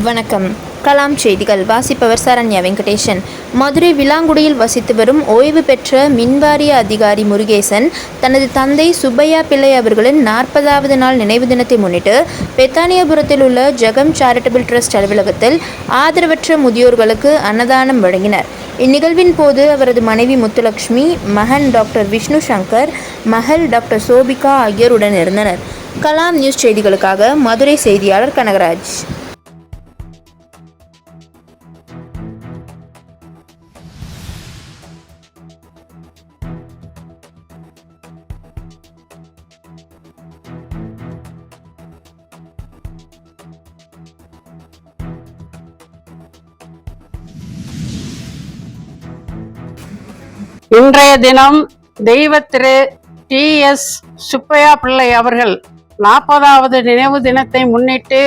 வணக்கம். கலாம் செய்திகள் வாசிப்பவர் சரண்யா வெங்கடேசன். மதுரை விளாங்குடியில் வசித்து வரும் ஓய்வு பெற்ற மின்வாரிய அதிகாரி முருகேசன் தனது தந்தை சுப்பையா பிள்ளை அவர்களின் 40வது நாள் நினைவு தினத்தை முன்னிட்டு பெத்தானியாபுரத்தில் உள்ள ஜெகம் சேரிட்டபிள் ட்ரஸ்ட் அலுவலகத்தில் ஆதரவற்ற முதியோர்களுக்கு அன்னதானம் வழங்கினர். இந்நிகழ்வின் போது அவரது மனைவி முத்துலட்சுமி, மகன் டாக்டர் விஷ்ணு சங்கர், மகள் டாக்டர் சோபிகா ஆகியோருடன் இருந்தனர். கலாம் நியூஸ் செய்திகளுக்காக மதுரை செய்தியாளர் கனகராஜ். இன்றைய தினம் தெய்வ திரு டி.எஸ். சுப்பையா பிள்ளை அவர்கள் 40வது நினைவு தினத்தை முன்னிட்டு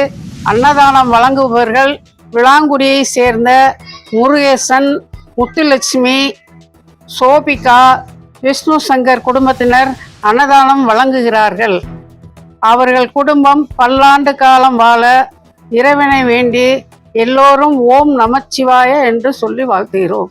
அன்னதானம் வழங்குபவர்கள் விளாங்குடியை சேர்ந்த முருகேசன், முத்துலட்சுமி, சோபிகா, விஷ்ணு சங்கர் குடும்பத்தினர் அன்னதானம் வழங்குகிறார்கள். அவர்கள் குடும்பம் பல்லாண்டு காலம் வாழ இறைவனை வேண்டி எல்லோரும் ஓம் நமச்சிவாய என்று சொல்லி வாழ்த்துகிறோம்.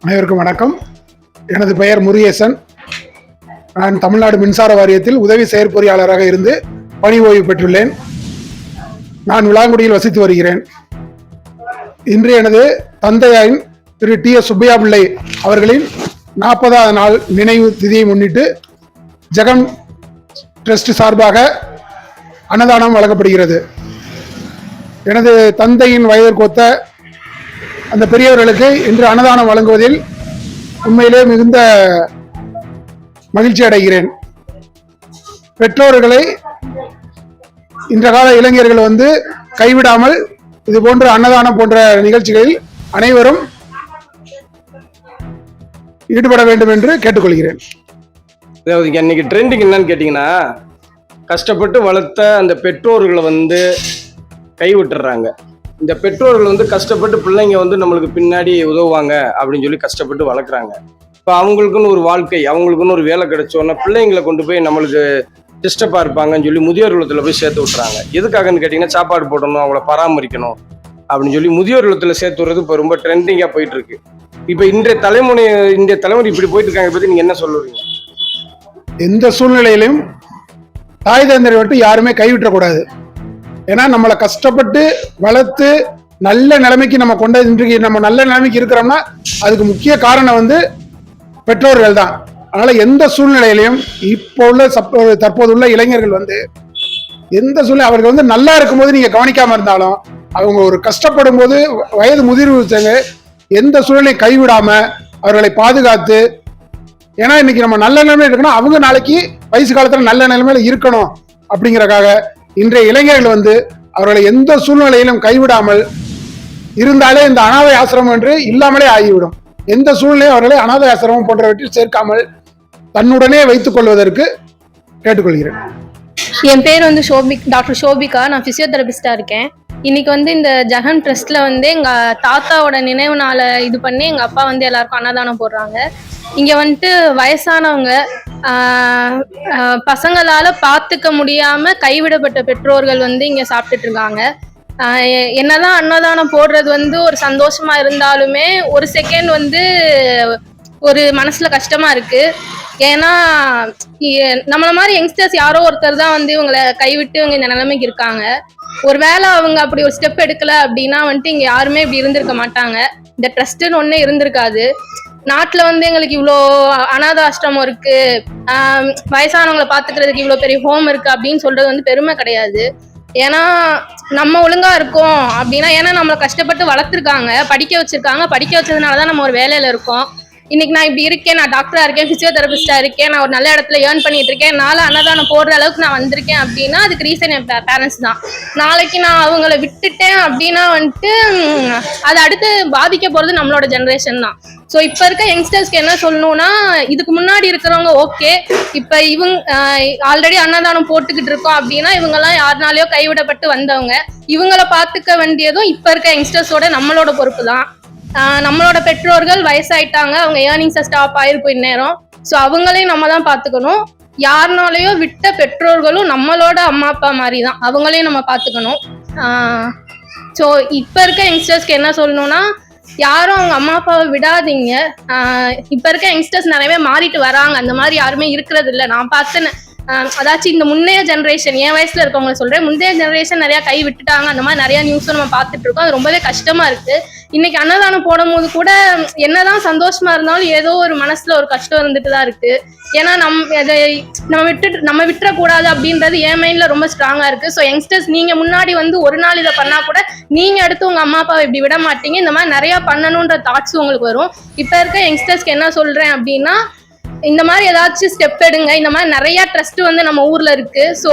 அனைவருக்கும் வணக்கம். எனது பெயர் முருகேசன். நான் தமிழ்நாடு மின்சார வாரியத்தில் உதவி செயற்பொறியாளராக இருந்து பணி ஓய்வு பெற்றுள்ளேன். நான் விளாங்குடியில் வசித்து வருகிறேன். இன்று எனது தந்தையாரின் திரு டி.எஸ். சுப்பையா பிள்ளை அவர்களின் 40வது நாள் நினைவு திதியை முன்னிட்டு ஜெகம் ட்ரஸ்ட் சார்பாக அன்னதானம் வழங்கப்படுகிறது. எனது தந்தையின் வயதிற்கு ஒத்த அந்த பெரியவர்களுக்கு இன்று அன்னதானம் வழங்குவதில் உண்மையிலே மிகுந்த மகிழ்ச்சி அடைகிறேன். பெற்றோர்களை இன்ற கால இளைஞர்கள் கைவிடாமல் இது போன்ற அன்னதானம் போன்ற நிகழ்ச்சிகளில் அனைவரும் ஈடுபட வேண்டும் என்று கேட்டுக்கொள்கிறேன். இன்னைக்கு ட்ரெண்டிங் என்னன்னு கேட்டீங்கன்னா, கஷ்டப்பட்டு வளர்த்த அந்த பெற்றோர்களை கைவிட்டுறாங்க. இந்த பெற்றோர்கள் கஷ்டப்பட்டு பிள்ளைங்க நம்மளுக்கு பின்னாடி உதவுவாங்க அப்படின்னு சொல்லி கஷ்டப்பட்டு வளர்க்குறாங்க. இப்போ அவங்களுக்குன்னு ஒரு வாழ்க்கை, அவங்களுக்குன்னு ஒரு வேலை கிடைச்சோன்னா பிள்ளைங்களை கொண்டு போய் நம்மளுக்கு டிஸ்டர்பாக இருப்பாங்கன்னு சொல்லி முதியோர் இல்லத்தில் போய் சேர்த்து விட்டுறாங்க. எதுக்காகன்னு கேட்டிங்கன்னா, சாப்பாடு போடணும், அவங்கள பராமரிக்கணும் அப்படின்னு சொல்லி முதியோர் இல்லத்தில் சேர்த்து விடுறது இப்போ ரொம்ப ட்ரெண்டிங்காக போயிட்டு இருக்கு. இப்போ இன்றைய தலைமுறை இப்படி போயிட்டு இருக்காங்க. பற்றி நீங்கள் என்ன சொல்லுவீங்க? எந்த சூழ்நிலையிலும் தாய் தந்தையை மட்டும் யாருமே கைவிட்டக்கூடாது. ஏன்னா நம்மளை கஷ்டப்பட்டு வளர்த்து நல்ல நிலைமைக்கு நம்ம இன்றைக்கு நம்ம நல்ல நிலைமைக்கு இருக்கிறோம்னா அதுக்கு முக்கிய காரணம் பெற்றோர்கள் தான். அதனால எந்த சூழ்நிலையிலையும் இப்போ உள்ள தற்போது உள்ள இளைஞர்கள் எந்த சூழ்நிலை அவர்கள் நல்லா இருக்கும்போது நீங்க கவனிக்காம இருந்தாலும் அவங்க ஒரு கஷ்டப்படும் போது வயது முதிர்வு எந்த சூழ்நிலையும் கைவிடாம அவர்களை பாதுகாத்து, ஏன்னா இன்னைக்கு நம்ம நல்ல நிலைமையில இருக்கணும், அவங்க நாளைக்கு வயசு காலத்துல நல்ல நிலைமையில இருக்கணும் அப்படிங்கறக்காக இன்றைய இளைஞர்கள் அவர்களை எந்த சூழ்நிலையிலும் கைவிடாமல் இருந்தாலே இந்த அனாதை ஆசிரமம் என்று இல்லாமலே ஆகிவிடும். எந்த சூழ்நிலையும் அவர்களை அனாதை ஆசிரமம் போன்றவற்றில் சேர்க்காமல் தன்னுடனே வைத்துக் கொள்வதற்கு கேட்டுக்கொள்கிறேன். என் பேர் டாக்டர் சோபிகா. நான் பிசியோதெரபிஸ்டா இருக்கேன். இன்னைக்கு இந்த ஜெகம் ட்ரஸ்ட்ல எங்க தாத்தாவோட நினைவு நாளை இது பண்ணி எங்க அப்பா எல்லாருக்கும் அன்னதானம் போடுறாங்க. இங்க வயசானவங்க, பசங்களால பார்த்துக்க முடியாம கைவிடப்பட்ட பெற்றோர்கள் இங்க சாப்பிட்டுட்டு இருக்காங்க. என்னதான் அன்னதானம் போடுறது ஒரு சந்தோஷமா இருந்தாலுமே ஒரு செகண்ட் ஒரு மனசுல கஷ்டமா இருக்கு. ஏன்னா நம்மள மாதிரி யங்ஸ்டர்ஸ் யாரோ ஒருத்தர் தான் இவங்களை கைவிட்டு இவங்க இந்த நிலைமைக்கு இருக்காங்க. ஒருவேளை அவங்க அப்படி ஒரு ஸ்டெப் எடுக்கல அப்படின்னா இங்க யாருமே இப்படி இருந்திருக்க மாட்டாங்க. இந்த ட்ரஸ்ட்னு ஒண்ணு இருந்திருக்காது. நாட்டுல எங்களுக்கு இவ்வளோ அனாத ஆசிரமம் இருக்கு, வயசானவங்களை பாத்துக்கிறதுக்கு இவ்வளவு பெரிய ஹோம் இருக்கு அப்படின்னு சொல்றது பெருமை கிடையாது. ஏன்னா நம்ம ஒழுங்கா இருக்கோம் அப்படின்னா, ஏன்னா நம்மளை கஷ்டப்பட்டு வளர்த்துருக்காங்க, படிக்க வச்சிருக்காங்க, படிக்க வச்சதுனாலதான் நம்ம ஒரு வேலையில இருக்கோம். இன்னைக்கு நான் இப்படி இருக்கேன், நான் டாக்டரா இருக்கேன், பிசியோதெரபிஸ்டா இருக்கேன், நான் ஒரு நல்ல இடத்துல ஏர்ன் பண்ணிட்டு இருக்கேன், என்னால அன்னதானம் போடுற அளவுக்கு நான் வந்திருக்கேன் அப்படின்னா அதுக்கு ரீசன் என் பேரண்ட்ஸ் தான். நாளைக்கு நான் அவங்கள விட்டுட்டேன் அப்படின்னா வந்துட்டு அது அடுத்து பாதிக்க போறது நம்மளோட ஜெனரேஷன் தான். ஸோ இப்போ இருக்க யங்ஸ்டர்ஸ்க்கு என்ன சொல்லணும்னா, இதுக்கு முன்னாடி இருக்கிறவங்க ஓகே, இப்போ இவங்க ஆல்ரெடி அன்னதானம் போட்டுக்கிட்டு இருக்கோம் அப்படின்னா இவங்கெல்லாம் யாருனாலையோ கைவிடப்பட்டு வந்தவங்க, இவங்கள பார்த்துக்க வேண்டியதும் இப்போ இருக்க யங்ஸ்டர்ஸோட நம்மளோட பொறுப்பு தான். நம்மளோட பெற்றோர்கள் வயசாயிட்டாங்க, அவங்க ஏர்னிங்ஸை ஸ்டாப் ஆயிருக்கும் இந்நேரம். ஸோ அவங்களையும் நம்ம தான் பார்த்துக்கணும். யாருனாலையோ விட்ட பெற்றோர்களும் நம்மளோட அம்மா அப்பா மாதிரி தான், அவங்களையும் நம்ம பார்த்துக்கணும். ஸோ இப்போ இருக்க யங்ஸ்டர்ஸ்க்கு என்ன சொல்லணும்னா, யாரும் அவங்க அம்மா அப்பாவை விடாதீங்க. இப்போ இருக்க யங்ஸ்டர்ஸ் நிறையவே மாறிட்டு வராங்க, அந்த மாதிரி யாருமே இருக்கிறது இல்லை. நான் பார்த்தேன்னு அதாச்சும் இந்த முன்னைய ஜென்ரேஷன், என் வயசுல இருக்கவங்க சொல்றேன், முந்தைய ஜென்ரேஷன் நிறைய கை விட்டுட்டாங்க, அந்த மாதிரி நிறைய நியூஸும் நம்ம பார்த்துட்டு இருக்கோம். அது ரொம்பவே கஷ்டமா இருக்கு. இன்னைக்கு அன்னதானம் போடும் போது கூட என்னதான் சந்தோஷமா இருந்தாலும் ஏதோ ஒரு மனசுல ஒரு கஷ்டம் இருந்துட்டு தான் இருக்கு. ஏன்னா நம்ம விட்டுறக்கூடாது அப்படின்றது என் மைண்ட்ல ரொம்ப ஸ்ட்ராங்கா இருக்கு. ஸோ யங்ஸ்டர்ஸ், நீங்க முன்னாடி ஒரு நாள் இதை பண்ணா கூட நீங்க அடுத்து உங்க அம்மா அப்பாவை இப்படி விட மாட்டீங்க. இந்த மாதிரி நிறைய பண்ணணுன்ற தாட்ஸ் உங்களுக்கு வரும். இப்ப இருக்க யங்ஸ்டர்ஸ்க்கு என்ன சொல்றேன் அப்படின்னா, இந்த மாதிரி ஏதாச்சும் ஸ்டெப் எடுங்க. இந்த மாதிரி நிறைய ட்ரஸ்ட் நம்ம ஊர்ல இருக்கு. ஸோ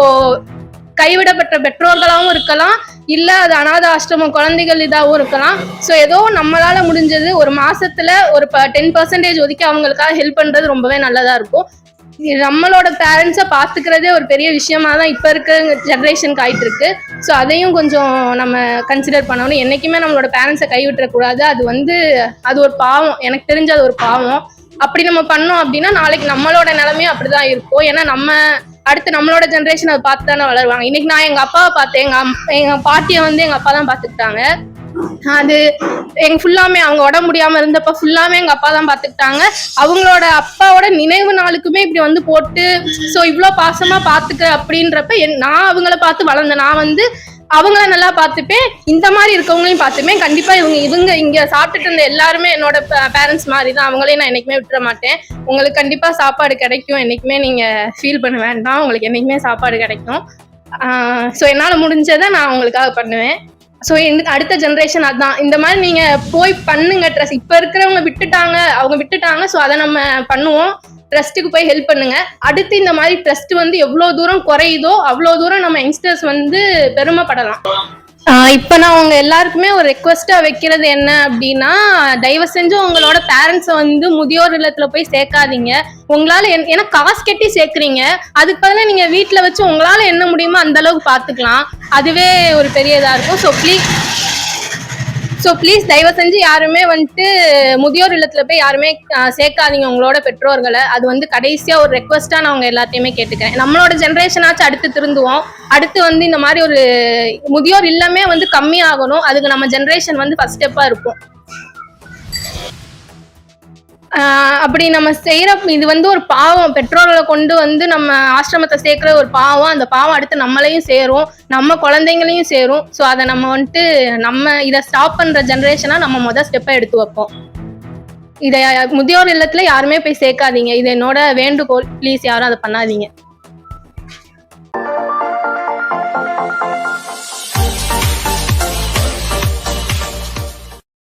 கைவிடப்பட்ட பெற்றோர்களாகவும் இருக்கலாம், இல்ல அது அநாத ஆசிரமம் குழந்தைகள் இதாகவும் இருக்கலாம். ஸோ ஏதோ நம்மளால முடிஞ்சது ஒரு மாசத்துல ஒரு 10% ஒதுக்கி அவங்களுக்காக ஹெல்ப் பண்றது ரொம்பவே நல்லதா இருக்கும். நம்மளோட பேரண்ட்ஸை பார்த்துக்கிறதே ஒரு பெரிய விஷயமா தான் இப்போ இருக்க ஜென்ரேஷனுக்கு ஆயிட்டு இருக்கு. ஸோ அதையும் கொஞ்சம் நம்ம கன்சிடர் பண்ணணும். என்னைக்குமே நம்மளோட பேரண்ட்ஸை கைவிட்டுறக்கூடாது. அது ஒரு பாவம், எனக்கு தெரிஞ்ச அது ஒரு பாவம். அப்படி நம்ம பண்ணோம் அப்படின்னா நாளைக்கு நம்மளோட நிலைமையும் அப்படிதான் இருக்கும். ஏன்னா அடுத்து நம்மளோட ஜென்ரேஷன் அதை பார்த்து தானே வளருவாங்க. இன்னைக்கு நான் எங்க அப்பாவை பார்த்தேன், எங்க பாட்டியை எங்க அப்பா தான் பார்த்துக்கிட்டாங்க. அது ஃபுல்லாமே அவங்க உடம்பு முடியாம இருந்தப்ப ஃபுல்லாமே எங்க அப்பா தான் பார்த்துக்கிட்டாங்க. அவங்களோட அப்பாவோட நினைவு நாளுக்குமே இப்படி போட்டு ஸோ இவ்வளோ பாசமா பார்த்துக்க அப்படின்றப்ப நான் அவங்கள பார்த்து வளர்ந்தேன். நான் அவங்கள நல்லா பார்த்துப்பேன், இந்த மாதிரி இருக்கவங்களையும் பார்த்துப்பேன். கண்டிப்பா இவங்க இங்க சாப்பிட்டுட்டு இருந்த எல்லாருமே என்னோட பேரண்ட்ஸ் மாதிரி தான். அவங்களையும் நான் என்னைக்குமே விட்டுற மாட்டேன். உங்களுக்கு கண்டிப்பா சாப்பாடு கிடைக்கும், என்னைக்குமே நீங்க ஃபீல் பண்ண வேண்டாம், உங்களுக்கு என்னைக்குமே சாப்பாடு கிடைக்கும். ஸோ என்னால் முடிஞ்சதை நான் உங்களுக்காக பண்ணுவேன். ஸோ அடுத்த ஜென்ரேஷன் அதான், இந்த மாதிரி நீங்க போய் பண்ணுங்க. ட்ரஸ்ட் இப்போ இருக்கிறவங்க விட்டுட்டாங்க. ஸோ அதை நம்ம பண்ணுவோம். ட்ரஸ்ட்டுக்கு போய் ஹெல்ப் பண்ணுங்க. அடுத்து இந்த மாதிரி ட்ரஸ்ட் எவ்வளவு தூரம் குறையுதோ அவ்வளோ தூரம் நம்ம யங்ஸ்டர்ஸ் பெருமைப்படலாம். இப்போ நான் உங்க எல்லாருக்குமே ஒரு ரெக்வஸ்டா வைக்கிறது என்ன அப்படின்னா, தயவு செஞ்சு உங்களோட பேரண்ட்ஸை முதியோர் இல்லத்துல போய் சேர்க்காதீங்க. உங்களால ஏன்னா காசு கட்டி சேர்க்குறீங்க, அதுக்கு பதிலாக நீங்க வீட்டுல வச்சு உங்களால என்ன முடியுமோ அந்த அளவுக்கு பாத்துக்கலாம். அதுவே ஒரு பெரிய இதா இருக்கும். ஸோ ப்ளீஸ் தயவு செஞ்சு யாருமே முதியோர் இல்லத்துல போய் யாருமே சேர்க்காதீங்க உங்களோட பெற்றோர்களை. அது கடைசியா ஒரு ரெக்வஸ்டா நான் உங்க எல்லாத்தையுமே கேட்டுக்கிறேன். நம்மளோட ஜென்ரேஷனாச்சும் அடுத்து திருந்துவோம். அடுத்து இந்த மாதிரி ஒரு முதியோர் இல்லமே கம்மி ஆகணும். அதுக்கு நம்ம ஜென்ரேஷன் ஃபர்ஸ்ட் ஸ்டெப்பா இருக்கும். அப்படி நம்ம செய்யற இது ஒரு பாவம். பெற்றோர்களை கொண்டு நம்ம ஆசிரமத்தை சேர்க்கிற ஒரு பாவம். அந்த பாவம் அடுத்து நம்மளையும் சேரும், நம்ம குழந்தைங்களையும் சேரும். ஸோ அதை நம்ம இதை ஸ்டாப் பண்ற ஜென்ரேஷனா நம்ம முதல் ஸ்டெப்பை எடுத்து வைப்போம். இதை முதியோர் இல்லத்துல யாருமே போய் சேர்க்காதீங்க, இது என்னோட வேண்டுகோள். ப்ளீஸ் யாரும் அதை பண்ணாதீங்க.